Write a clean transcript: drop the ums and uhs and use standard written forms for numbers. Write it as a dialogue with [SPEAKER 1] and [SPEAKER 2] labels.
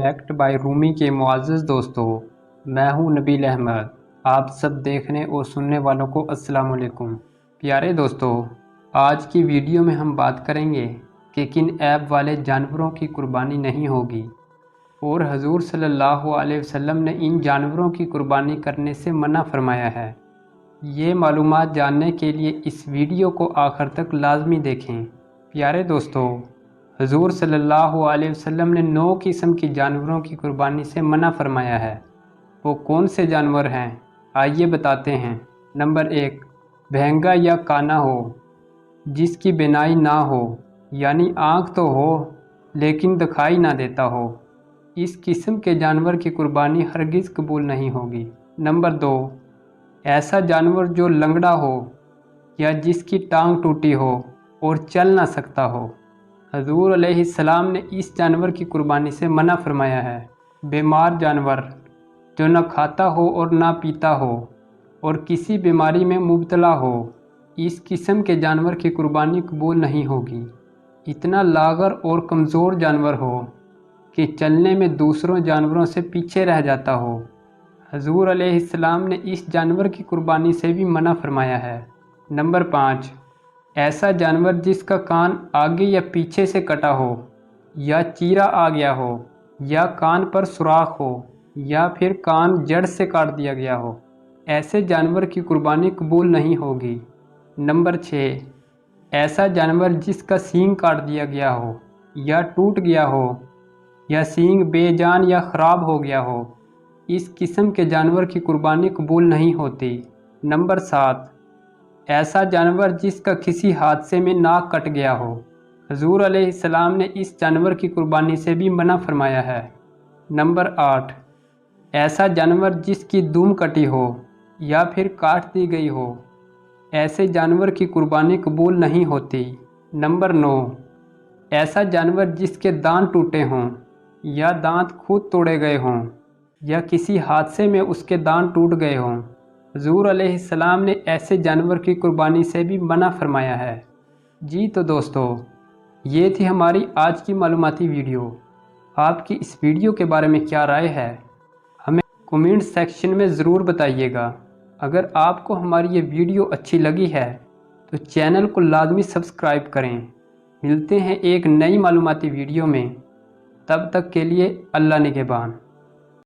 [SPEAKER 1] Fact by رومی کے معزز دوستو، میں ہوں نبیل احمد۔ آپ سب دیکھنے اور سننے والوں کو السلام علیکم۔ پیارے دوستو، آج کی ویڈیو میں ہم بات کریں گے کہ کن عیب والے جانوروں کی قربانی نہیں ہوگی، اور حضور صلی اللہ علیہ وسلم نے ان جانوروں کی قربانی کرنے سے منع فرمایا ہے۔ یہ معلومات جاننے کے لیے اس ویڈیو کو آخر تک لازمی دیکھیں۔ پیارے دوستو، حضور صلی اللہ علیہ وسلم نے 9 قسم کی جانوروں کی قربانی سے منع فرمایا ہے۔ وہ کون سے جانور ہیں؟ آئیے بتاتے ہیں۔ نمبر 1، بھینگا یا کانا ہو، جس کی بینائی نہ ہو، یعنی آنکھ تو ہو لیکن دکھائی نہ دیتا ہو۔ اس قسم کے جانور کی قربانی ہرگز قبول نہیں ہوگی۔ نمبر 2، ایسا جانور جو لنگڑا ہو یا جس کی ٹانگ ٹوٹی ہو اور چل نہ سکتا ہو۔ حضور علیہ السلام نے اس جانور کی قربانی سے منع فرمایا ہے۔ بیمار جانور جو نہ کھاتا ہو اور نہ پیتا ہو اور کسی بیماری میں مبتلا ہو، اس قسم کے جانور کی قربانی قبول نہیں ہوگی۔ اتنا لاغر اور کمزور جانور ہو کہ چلنے میں دوسروں جانوروں سے پیچھے رہ جاتا ہو۔ حضور علیہ السلام نے اس جانور کی قربانی سے بھی منع فرمایا ہے۔ نمبر 5، ایسا جانور جس کا کان آگے یا پیچھے سے کٹا ہو، یا چیرا آ گیا ہو، یا کان پر سوراخ ہو، یا پھر کان جڑ سے کاٹ دیا گیا ہو، ایسے جانور کی قربانی قبول نہیں ہوگی۔ نمبر 6، ایسا جانور جس کا سینگ کاٹ دیا گیا ہو، یا ٹوٹ گیا ہو، یا سینگ بے جان یا خراب ہو گیا ہو، اس قسم کے جانور کی قربانی قبول نہیں ہوتی۔ نمبر 7، ایسا جانور جس کا کسی حادثے میں ناک کٹ گیا ہو۔ حضور علیہ السلام نے اس جانور کی قربانی سے بھی منع فرمایا ہے۔ نمبر 8، ایسا جانور جس کی دم کٹی ہو یا پھر کاٹ دی گئی ہو، ایسے جانور کی قربانی قبول نہیں ہوتی۔ نمبر 9، ایسا جانور جس کے دانت ٹوٹے ہوں، یا دانت خود توڑے گئے ہوں، یا کسی حادثے میں اس کے دانت ٹوٹ گئے ہوں۔ حضور علیہ السلام نے ایسے جانور کی قربانی سے بھی منع فرمایا ہے۔ جی تو دوستو، یہ تھی ہماری آج کی معلوماتی ویڈیو۔ آپ کی اس ویڈیو کے بارے میں کیا رائے ہے؟ ہمیں کومنٹ سیکشن میں ضرور بتائیے گا۔ اگر آپ کو ہماری یہ ویڈیو اچھی لگی ہے تو چینل کو لازمی سبسکرائب کریں۔ ملتے ہیں ایک نئی معلوماتی ویڈیو میں، تب تک کے لیے اللہ نگہبان۔